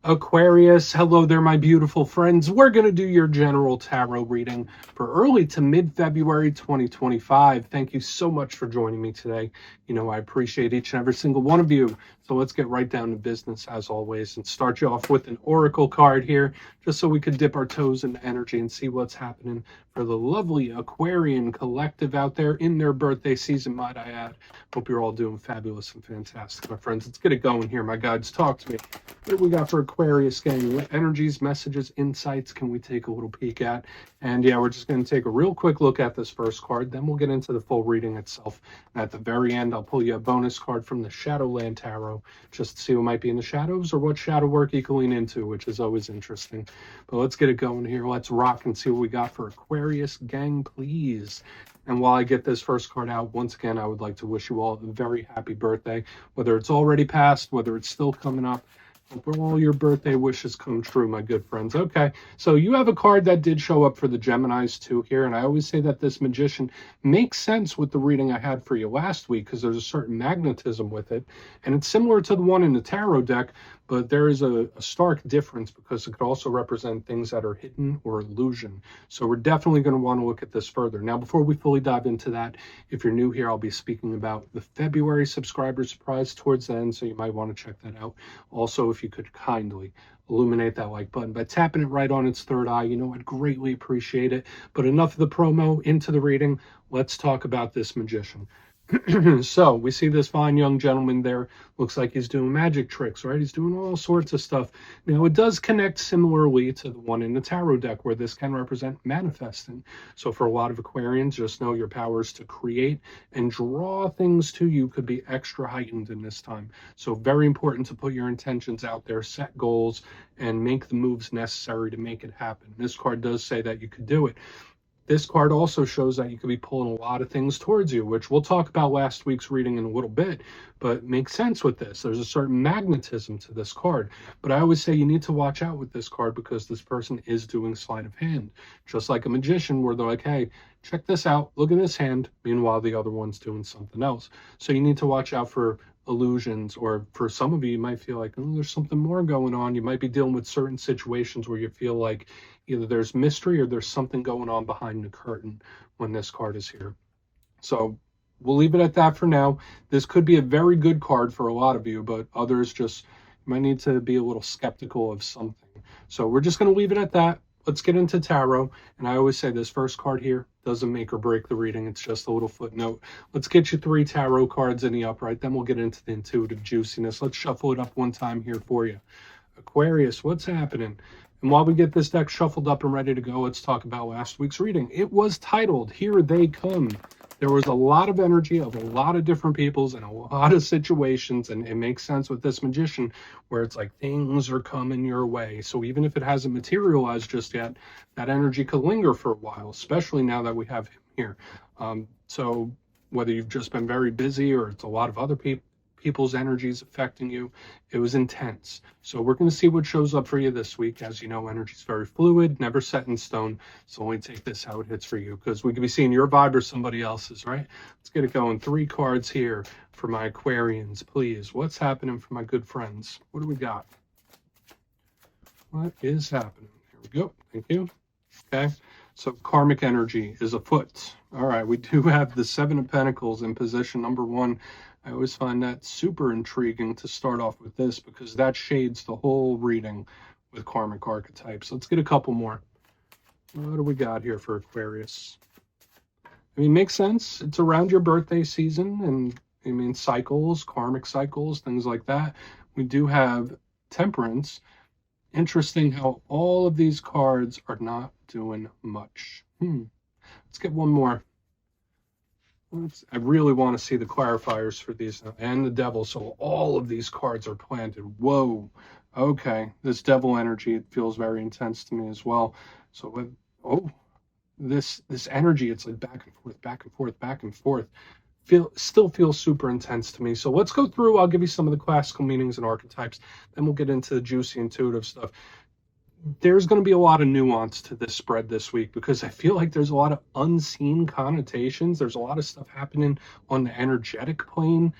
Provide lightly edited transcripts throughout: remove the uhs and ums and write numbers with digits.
Aquarius, hello there, my beautiful friends. We're going to do your general tarot reading for early to mid-February 2025. Thank you so much for joining me today. You know, I appreciate each and every single one of you. So let's get right down to business as always and start you off with an oracle card here, just so we could dip our toes into energy and see what's happening for the lovely Aquarian collective out there in their birthday season, might I add. Hope you're all doing fabulous and fantastic, my friends. Let's get it going here. My guides, talk to me. What do we got for Aquarius, gang? What energies, messages, insights can we take a little peek at? And yeah, we're just going to take a real quick look at this first card. Then we'll get into the full reading itself. And at the very end, I'll pull you a bonus card from the Shadowland Tarot, just to see what might be in the shadows or what shadow work you can lean into, which is always interesting. But let's get it going here. Let's rock and see what we got for Aquarius, gang, please. And while I get this first card out, once again, I would like to wish you all a very happy birthday, whether it's already passed, whether it's still coming up. Hope all your birthday wishes come true, my good friends. Okay, so you have a card that did show up for the Geminis too here, and I always say that this Magician makes sense with the reading I had for you last week because there's a certain magnetism with it, and it's similar to the one in the tarot deck, but there is a stark difference because it could also represent things that are hidden or illusion. So we're definitely going to want to look at this further. Now, before we fully dive into that, if you're new here, I'll be speaking about the February subscriber surprise towards the end, so you might want to check that out. Also, if you could kindly illuminate that like button by tapping it right on its third eye, you know, I'd greatly appreciate it. But enough of the promo, into the reading. Let's talk about this Magician. So we see this fine young gentleman there. Looks like he's doing magic tricks, right? He's doing all sorts of stuff. Now, it does connect similarly to the one in the tarot deck where this can represent manifesting. So for a lot of Aquarians, just know your powers to create and draw things to you could be extra heightened in this time. So very important to put your intentions out there, set goals, and make the moves necessary to make it happen. This card does say that you could do it. This card also shows that you could be pulling a lot of things towards you, which we'll talk about last week's reading in a little bit, but makes sense with this. There's a certain magnetism to this card. But I always say you need to watch out with this card because this person is doing sleight of hand, just like a magician where they're like, hey, check this out, look at this hand. Meanwhile, the other one's doing something else. So you need to watch out for illusions, or for some of you, you might feel like, oh, there's something more going on. You might be dealing with certain situations where you feel like either there's mystery or there's something going on behind the curtain when this card is here. So we'll leave it at that for now. This could be a very good card for a lot of you, but others just might need to be a little skeptical of something. So we're just going to leave it at that. Let's get into tarot. And I always say this first card here doesn't make or break the reading. It's just a little footnote. Let's get you 3 tarot cards in the upright. Then we'll get into the intuitive juiciness. Let's shuffle it up one time here for you. Aquarius, what's happening? And while we get this deck shuffled up and ready to go, let's talk about last week's reading. It was titled, Here They Come. There was a lot of energy of a lot of different peoples and a lot of situations, and it makes sense with this Magician where it's like things are coming your way. So even if it hasn't materialized just yet, that energy could linger for a while, especially now that we have him here. So whether you've just been very busy or it's a lot of other people's energies affecting you, it was intense. So we're going to see what shows up for you this week. As you know, energy is very fluid, never set in stone. So only take this how it hits for you, because we could be seeing your vibe or somebody else's, right? Let's get it going. 3 cards here for my Aquarians, please. What's happening for my good friends? What do we got? What is happening? Here we go. Thank you. Okay. So karmic energy is afoot. All right. We do have the 7 of Pentacles in position number 1. I always find that super intriguing to start off with this because that shades the whole reading with karmic archetypes. Let's get a couple more. What do we got here for Aquarius? I mean, makes sense. It's around your birthday season, and I mean, cycles, karmic cycles, things like that. We do have Temperance. Interesting how all of these cards are not doing much. Let's get one more. I really want to see the clarifiers for these and the Devil. So all of these cards are planted. Whoa. Okay. This Devil energy, it feels very intense to me as well. So with, this energy, it's like back and forth, back and forth, back and forth. Still feels super intense to me. So let's go through. I'll give you some of the classical meanings and archetypes. Then we'll get into the juicy intuitive stuff. There's going to be a lot of nuance to this spread this week because I feel like there's a lot of unseen connotations. There's a lot of stuff happening on the energetic plane.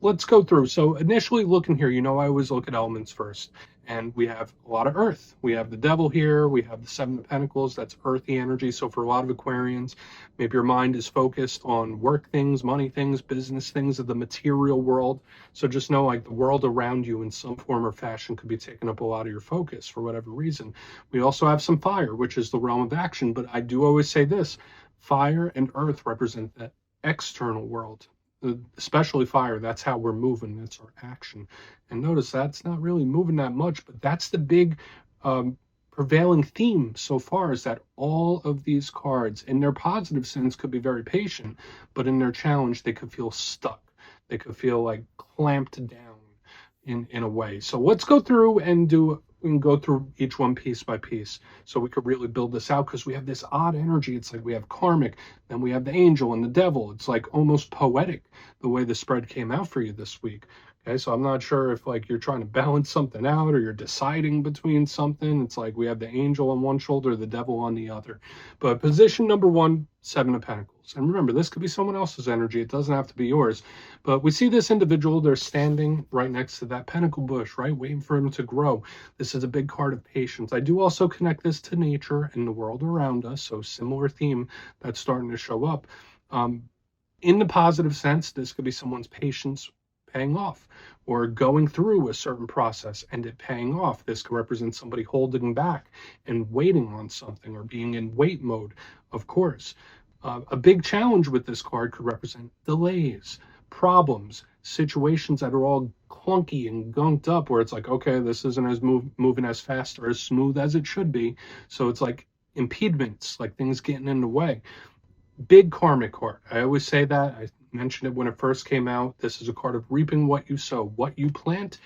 let's go through. So initially looking here, I always look at elements first. And we have a lot of earth. We have the devil here. We have the seven of pentacles. That's earthy energy. So for a lot of Aquarians, maybe your mind is focused on work things, money things, business things of the material world. So just know like the world around you in some form or fashion could be taking up a lot of your focus for whatever reason. We also have some fire, which is the realm of action. But I do always say this, fire and earth represent that external world. Especially fire, that's how we're moving, that's our action. And notice that's not really moving that much, but that's the big prevailing theme so far, is that all of these cards in their positive sense could be very patient, but in their challenge they could feel stuck, they could feel like clamped down in a way. So let's go through and go through each one piece by piece so we could really build this out, because we have this odd energy. It's like we have karmic, then we have the angel and the devil. It's like almost poetic the way the spread came out for you this week. Okay, so I'm not sure if like you're trying to balance something out or you're deciding between something. It's like we have the angel on one shoulder, the devil on the other. But position number one, Seven of Pentacles. And remember, this could be someone else's energy. It doesn't have to be yours. But we see this individual, they're standing right next to that pentacle bush, right? Waiting for him to grow. This is a big card of patience. I do also connect this to nature and the world around us. So similar theme that's starting to show up. In the positive sense, this could be someone's patience paying off, or going through a certain process and it paying off. This could represent somebody holding back and waiting on something, or being in wait mode, of course. A big challenge with this card could represent delays, problems, situations that are all clunky and gunked up, where it's like, okay, this isn't as moving as fast or as smooth as it should be. So it's like impediments, like things getting in the way. Big karmic card. I always say that. I mentioned it when it first came out. This is a card of reaping what you sow. What you plant,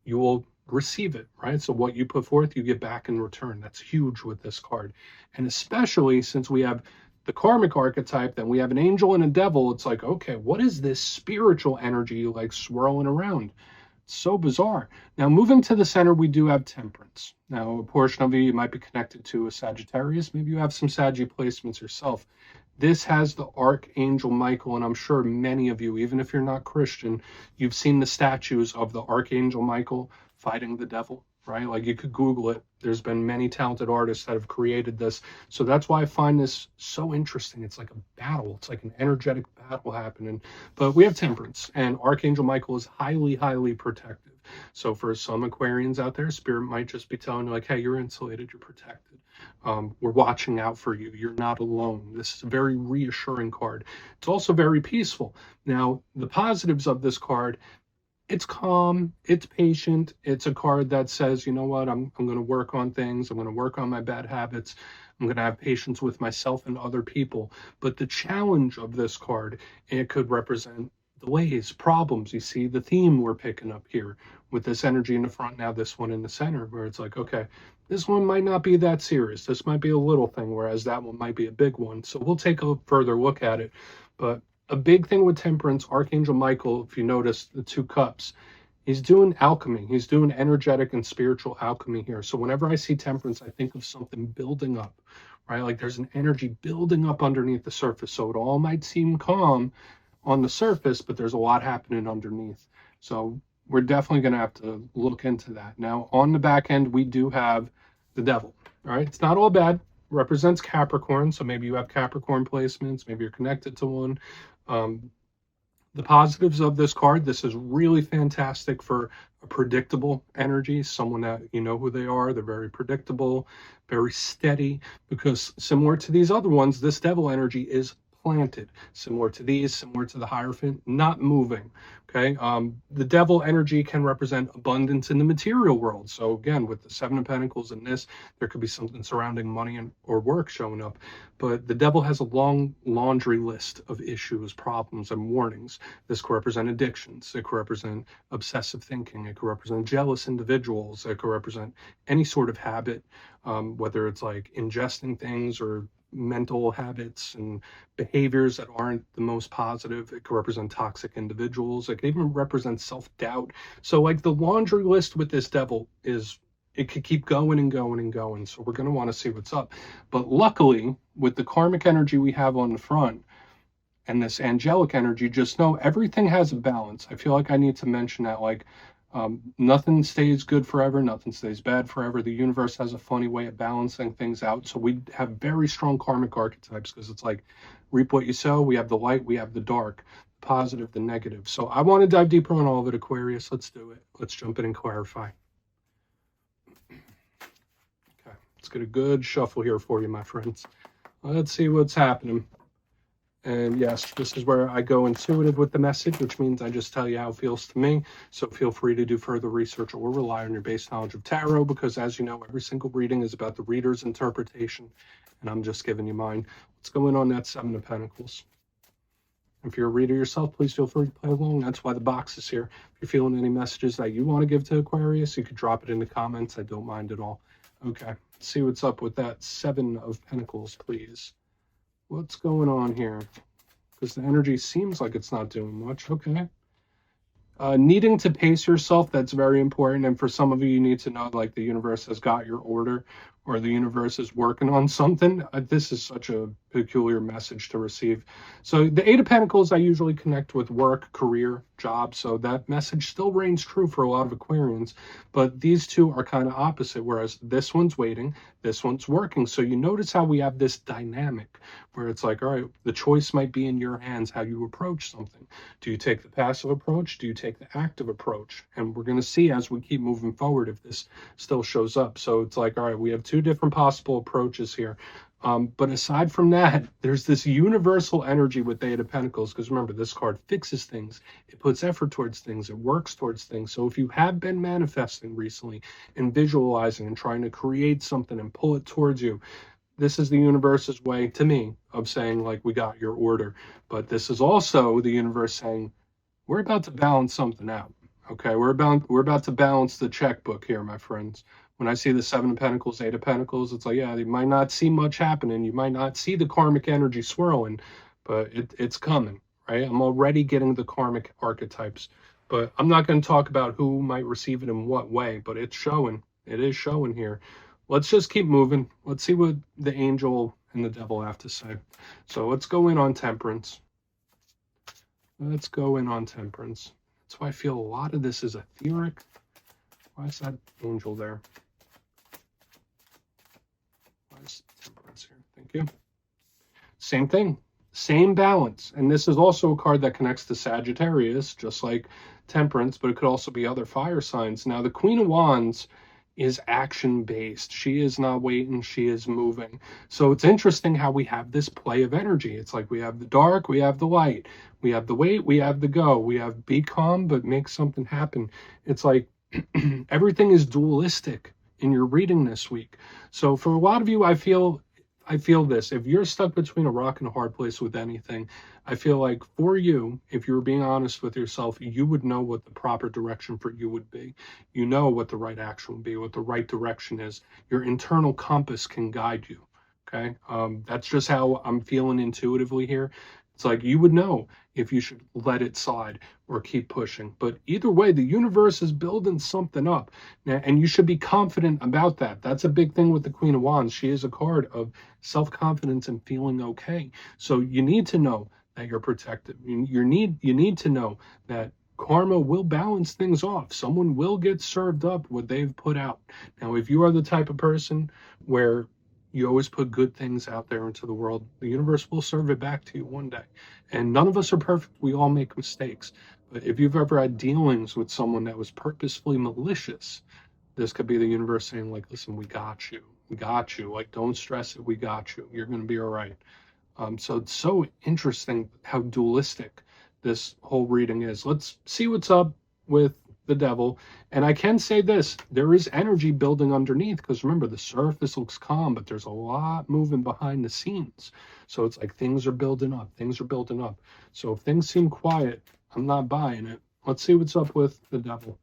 you will receive it, right? So what you put forth, you get back in return. That's huge with this card. And especially since we have the karmic archetype, then we have an angel and a devil. It's like, okay, what is this spiritual energy like swirling around? It's so bizarre. Now, moving to the center, we do have temperance. Now, a portion of you might be connected to a Sagittarius. Maybe you have some Saggy placements yourself. This has the Archangel Michael, and I'm sure many of you, even if you're not Christian, you've seen the statues of the Archangel Michael fighting the devil, right? Like you could Google it. There's been many talented artists that have created this. So that's why I find this so interesting. It's like a battle. It's like an energetic battle happening. But we have temperance, and Archangel Michael is highly, highly protective. So for some Aquarians out there, Spirit might just be telling you like, hey, you're insulated, you're protected. We're watching out for you. You're not alone. This is a very reassuring card. It's also very peaceful. Now, the positives of this card, it's calm, it's patient. It's a card that says, you know what, I'm going to work on things. I'm going to work on my bad habits. I'm going to have patience with myself and other people. But the challenge of this card, it could represent delays, problems. You see the theme we're picking up here with this energy in the front, now this one in the center, where it's like, okay, this one might not be that serious. This might be a little thing, whereas that one might be a big one. So we'll take a further look at it. But a big thing with temperance, Archangel Michael, if you notice the two cups, he's doing alchemy. He's doing energetic and spiritual alchemy here. So whenever I see temperance, I think of something building up, right? Like there's an energy building up underneath the surface. So it all might seem calm on the surface, but there's a lot happening underneath. So we're definitely going to have to look into that. Now, on the back end, we do have the devil. All right, it's not all bad. Represents Capricorn, so maybe you have Capricorn placements, maybe you're connected to one. The positives of this card, this is really fantastic for a predictable energy, someone that you know who they are. They're very predictable, very steady, because similar to these other ones, this devil energy is planted, similar to these, similar to the Hierophant, not moving. Okay, the devil energy can represent abundance in the material world. So again, with the Seven of Pentacles and this, there could be something surrounding money and or work showing up. But the devil has a long laundry list of issues, problems, and warnings. This could represent addictions. It could represent obsessive thinking. It could represent jealous individuals. It could represent any sort of habit, whether it's like ingesting things or mental habits and behaviors that aren't the most positive. It could represent toxic individuals. It could even represent self-doubt. So like the laundry list with this devil is, it could keep going and going and going. So we're going to want to see what's up. But luckily, with the karmic energy we have on the front, and this angelic energy, just know everything has a balance. I feel like I need to mention that, like, nothing stays good forever, nothing stays bad forever. The universe has a funny way of balancing things out. So we have very strong karmic archetypes, because it's like reap what you sow. We have the light, we have the dark, the positive, the negative. So I want to dive deeper on all of it, Aquarius. Let's do it. Let's jump in and clarify. Okay, let's get a good shuffle here for you, my friends. Let's see what's happening. And yes, this is where I go intuitive with the message, which means I just tell you how it feels to me. So feel free to do further research or rely on your base knowledge of tarot, because as you know, every single reading is about the reader's interpretation, and I'm just giving you mine. What's going on that Seven of Pentacles? If you're a reader yourself, please feel free to play along. That's why the box is here. If you're feeling any messages that you want to give to Aquarius, you could drop it in the comments. I don't mind at all. Okay, let's see what's up with that Seven of Pentacles, please. What's going on here? Because the energy seems like it's not doing much. Okay. Needing to pace yourself, that's very important. And for some of you, you need to know, like, the universe has got your order, or the universe is working on something. This is such a peculiar message to receive. So the Eight of Pentacles, I usually connect with work, career, job. So that message still reigns true for a lot of Aquarians. But these two are kind of opposite, whereas this one's waiting, this one's working. So you notice how we have this dynamic where it's like, all right, the choice might be in your hands how you approach something. Do you take the passive approach? Do you take the active approach? And we're going to see as we keep moving forward if this still shows up. So it's like, all right, we have two different possible approaches here. But aside from that, there's this universal energy with the Eight of Pentacles, because remember, this card fixes things. It puts effort towards things. It works towards things. So if you have been manifesting recently and visualizing and trying to create something and pull it towards you, this is the universe's way, to me, of saying, like, we got your order. But this is also the universe saying, we're about to balance something out. Okay, we're about to balance the checkbook here, my friends. When I see the Seven of Pentacles, Eight of Pentacles, it's like, yeah, you might not see much happening. You might not see the karmic energy swirling, but it's coming, right? I'm already getting the karmic archetypes. But I'm not going to talk about who might receive it in what way, but it's showing. It is showing here. Let's just keep moving. Let's see what the angel and the devil have to say. So let's go in on Temperance. Let's go in on Temperance. That's why I feel a lot of this is etheric. Why is that angel there? Why is Temperance here? Thank you. Same thing. Same balance. And this is also a card that connects to Sagittarius, just like Temperance, but it could also be other fire signs. Now, the Queen of Wands is action-based. She is not waiting, she is moving. So it's interesting how we have this play of energy. It's like we have the dark, we have the light, we have the wait, we have the go, we have be calm, but make something happen. It's like everything is dualistic in your reading this week. So for a lot of you, I feel this. If you're stuck between a rock and a hard place with anything, I feel like for you, if you were being honest with yourself, you would know what the proper direction for you would be. You know what the right action would be, what the right direction is. Your internal compass can guide you. Okay. That's just how I'm feeling intuitively here. It's like you would know if you should let it slide or keep pushing. But either way, the universe is building something up. And you should be confident about that. That's a big thing with the Queen of Wands. She is a card of self-confidence and feeling okay. So you need to know that you're protected. You need to know that karma will balance things off. Someone will get served up what they've put out. Now, if you are the type of person where you always put good things out there into the world, the universe will serve it back to you one day. And none of us are perfect. We all make mistakes. But if you've ever had dealings with someone that was purposefully malicious, this could be the universe saying, like, listen, we got you. We got you. Like, don't stress it. We got you. You're going to be all right. So it's so interesting how dualistic this whole reading is. Let's see what's up with the devil. And I can say this, there is energy building underneath, because remember, the surface looks calm, but there's a lot moving behind the scenes. So it's like things are building up. Things are building up. So if things seem quiet, I'm not buying it. Let's see what's up with the devil,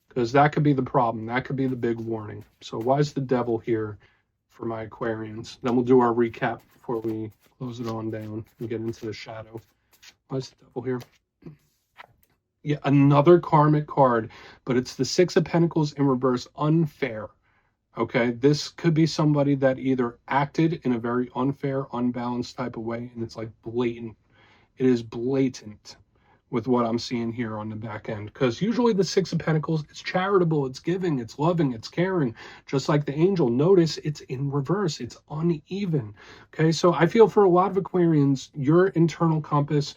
because that could be the problem. That could be the big warning. So why is the devil here for my Aquarians? Then we'll do our recap before we close it on down and get into the shadow. Why is the devil here? Yeah, another karmic card, but it's the Six of Pentacles in reverse, unfair. Okay, this could be somebody that either acted in a very unfair, unbalanced type of way, and it's like blatant. It is blatant with what I'm seeing here on the back end, because usually the Six of Pentacles, it's charitable, it's giving, it's loving, it's caring, just like the angel. Notice it's in reverse, it's uneven. Okay, so I feel for a lot of Aquarians, your internal compass,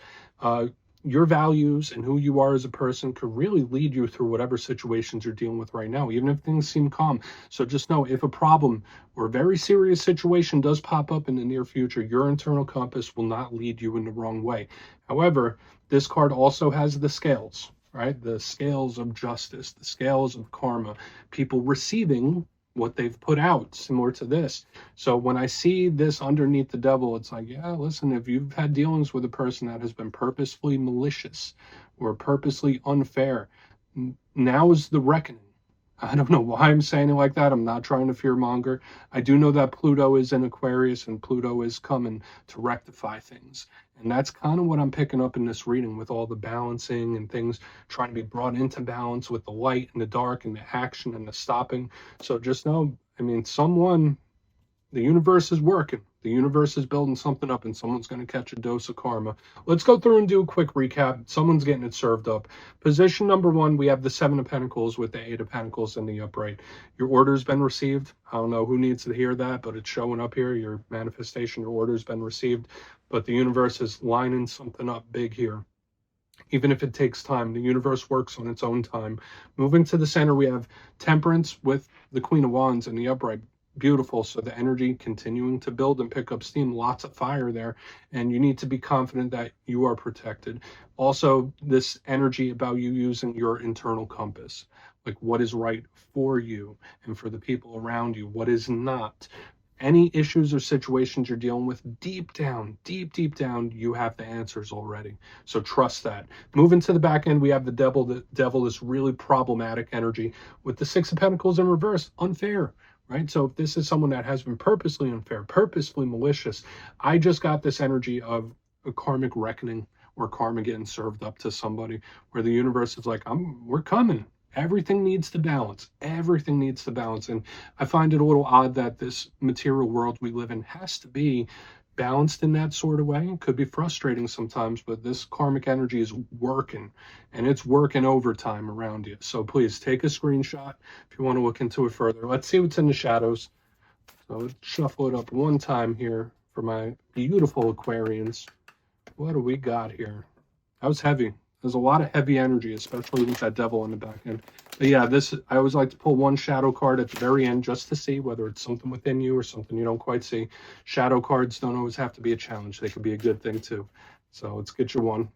your values and who you are as a person could really lead you through whatever situations you're dealing with right now, even if things seem calm. So just know, if a problem or a very serious situation does pop up in the near future, your internal compass will not lead you in the wrong way. However, this card also has the scales, right? The scales of justice, the scales of karma, people receiving what they've put out, similar to this. So when I see this underneath the devil, it's like, yeah, listen, if you've had dealings with a person that has been purposefully malicious or purposely unfair, now is the reckoning. I don't know why I'm saying it like that. I'm not trying to fearmonger. I do know that Pluto is in Aquarius, and Pluto is coming to rectify things. And that's kind of what I'm picking up in this reading, with all the balancing and things trying to be brought into balance with the light and the dark and the action and the stopping. So just know, I mean, the universe is working. The universe is building something up, and someone's going to catch a dose of karma. Let's go through and do a quick recap. Someone's getting it served up. Position number 1, we have the Seven of Pentacles with the Eight of Pentacles in the upright. Your order's been received. I don't know who needs to hear that, but it's showing up here. Your manifestation, your order's been received. But the universe is lining something up big here. Even if it takes time, the universe works on its own time. Moving to the center, we have Temperance with the Queen of Wands in the upright. Beautiful. So the energy continuing to build and pick up steam, lots of fire there, and you need to be confident that you are protected. Also, this energy about you using your internal compass, like what is right for you and for the people around you, what is not. Any issues or situations you're dealing with, deep down, deep down, you have the answers already. So trust that. Moving to the back end, we have the devil. The devil is really problematic energy with the Six of Pentacles in reverse, unfair. Right? So if this is someone that has been purposely unfair, purposefully malicious, I just got this energy of a karmic reckoning or karma getting served up to somebody, where the universe is like, we're coming. Everything needs to balance. Everything needs to balance. And I find it a little odd that this material world we live in has to be balanced in that sort of way. It could be frustrating sometimes, but this karmic energy is working, and it's working overtime around you. So please take a screenshot if you want to look into it further. Let's see what's in the shadows. So let's shuffle it up one time here for my beautiful Aquarians. What do we got here? That was heavy. There's a lot of heavy energy, especially with that devil in the back end. But yeah, I always like to pull one shadow card at the very end just to see whether it's something within you or something you don't quite see. Shadow cards don't always have to be a challenge. They could be a good thing too. So let's get your one.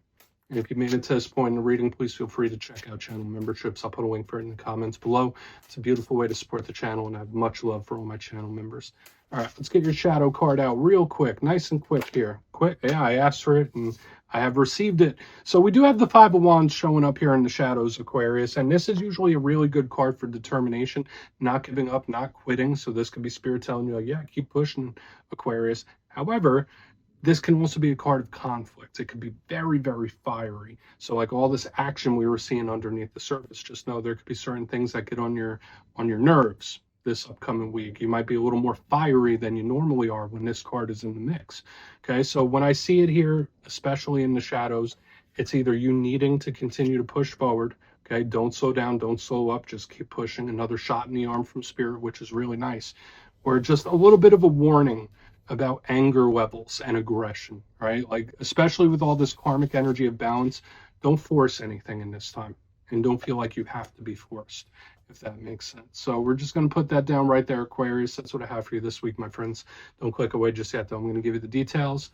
And if you made it to this point in the reading, please feel free to check out channel memberships. I'll put a link for it in the comments below. It's a beautiful way to support the channel, and I have much love for all my channel members. All right, let's get your shadow card out real quick, nice and quick here. Quick, yeah, I asked for it, and I have received it. So we do have the Five of Wands showing up here in the shadows, Aquarius, and this is usually a really good card for determination, not giving up, not quitting. So this could be Spirit telling you, like, yeah, keep pushing, Aquarius. However, this can also be a card of conflict. It could be very, very fiery. So like all this action we were seeing underneath the surface, just know there could be certain things that get on your nerves this upcoming week. You might be a little more fiery than you normally are when this card is in the mix. Okay, so when I see it here, especially in the shadows, it's either you needing to continue to push forward. Okay, don't slow down, don't slow up, just keep pushing. Another shot in the arm from Spirit, which is really nice. Or just a little bit of a warning about anger levels and aggression, right? Like, especially with all this karmic energy of balance, don't force anything in this time, and don't feel like you have to be forced, if that makes sense. So we're just going to put that down right there, Aquarius. That's what I have for you this week, my friends. Don't click away just yet, though. I'm going to give you the details.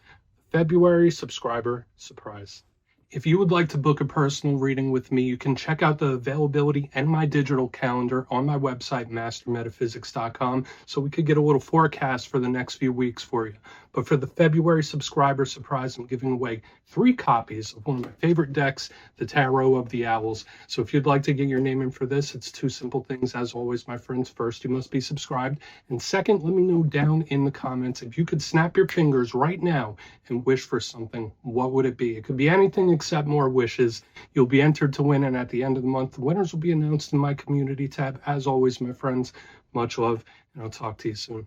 February subscriber surprise. If you would like to book a personal reading with me, you can check out the availability and my digital calendar on my website, mastermetaphysics.com, so we could get a little forecast for the next few weeks for you. But for the February subscriber surprise, I'm giving away 3 copies of one of my favorite decks, the Tarot of the Owls. So if you'd like to get your name in for this, it's 2 simple things, as always, my friends. First, you must be subscribed. And second, let me know down in the comments, if you could snap your fingers right now and wish for something, what would it be? It could be anything except more wishes. You'll be entered to win, and at the end of the month, the winners will be announced in my community tab. As always, my friends, much love, and I'll talk to you soon.